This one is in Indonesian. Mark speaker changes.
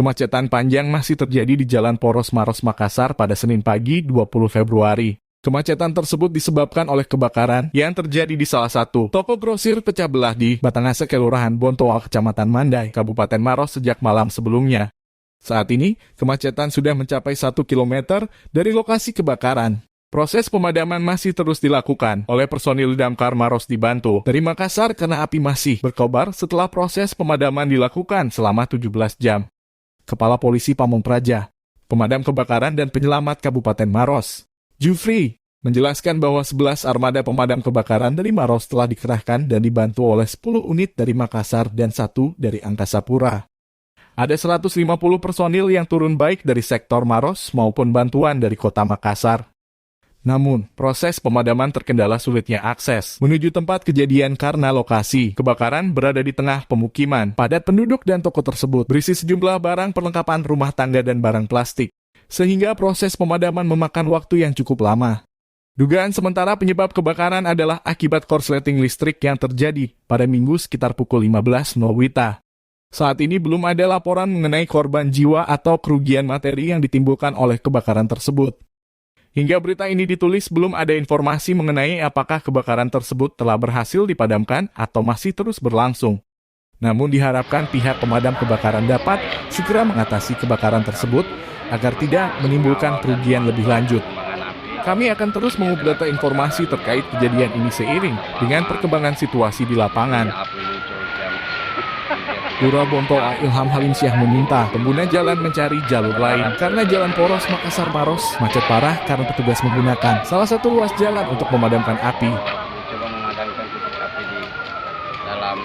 Speaker 1: Kemacetan panjang masih terjadi di Jalan Poros Maros Makassar pada Senin pagi 20 Februari. Kemacetan tersebut disebabkan oleh kebakaran yang terjadi di salah satu toko grosir pecah belah di Batangase, Kelurahan Bontoa, Kecamatan Mandai, Kabupaten Maros sejak malam sebelumnya. Saat ini, kemacetan sudah mencapai 1 km dari lokasi kebakaran. Proses pemadaman masih terus dilakukan oleh personil Damkar Maros dibantu dari Makassar karena api masih berkobar setelah proses pemadaman dilakukan selama 17 jam. Kepala Polisi Pamong Praja, Pemadam Kebakaran dan Penyelamat Kabupaten Maros, Jufri, menjelaskan bahwa 11 armada pemadam kebakaran dari Maros telah dikerahkan dan dibantu oleh 10 unit dari Makassar dan 1 dari Angkasa Pura. Ada 150 personil yang turun baik dari sektor Maros maupun bantuan dari kota Makassar. Namun, proses pemadaman terkendala sulitnya akses menuju tempat kejadian karena lokasi kebakaran berada di tengah pemukiman. Padat penduduk dan toko tersebut berisi sejumlah barang perlengkapan rumah tangga dan barang plastik, sehingga proses pemadaman memakan waktu yang cukup lama. Dugaan sementara penyebab kebakaran adalah akibat korsleting listrik yang terjadi pada Minggu sekitar pukul 15 WITA. Saat ini belum ada laporan mengenai korban jiwa atau kerugian materi yang ditimbulkan oleh kebakaran tersebut. Hingga berita ini ditulis, belum ada informasi mengenai apakah kebakaran tersebut telah berhasil dipadamkan atau masih terus berlangsung. Namun diharapkan pihak pemadam kebakaran dapat segera mengatasi kebakaran tersebut agar tidak menimbulkan kerugian lebih lanjut. Kami akan terus mengulik data informasi terkait kejadian ini seiring dengan perkembangan situasi di lapangan. Lurah Bontoa Ilham Halimsyah meminta pengguna jalan mencari jalur lain karena Jalan Poros Makassar Maros macet parah karena petugas menggunakan salah satu ruas jalan untuk memadamkan api.
Speaker 2: Coba memadamkan titik api di dalam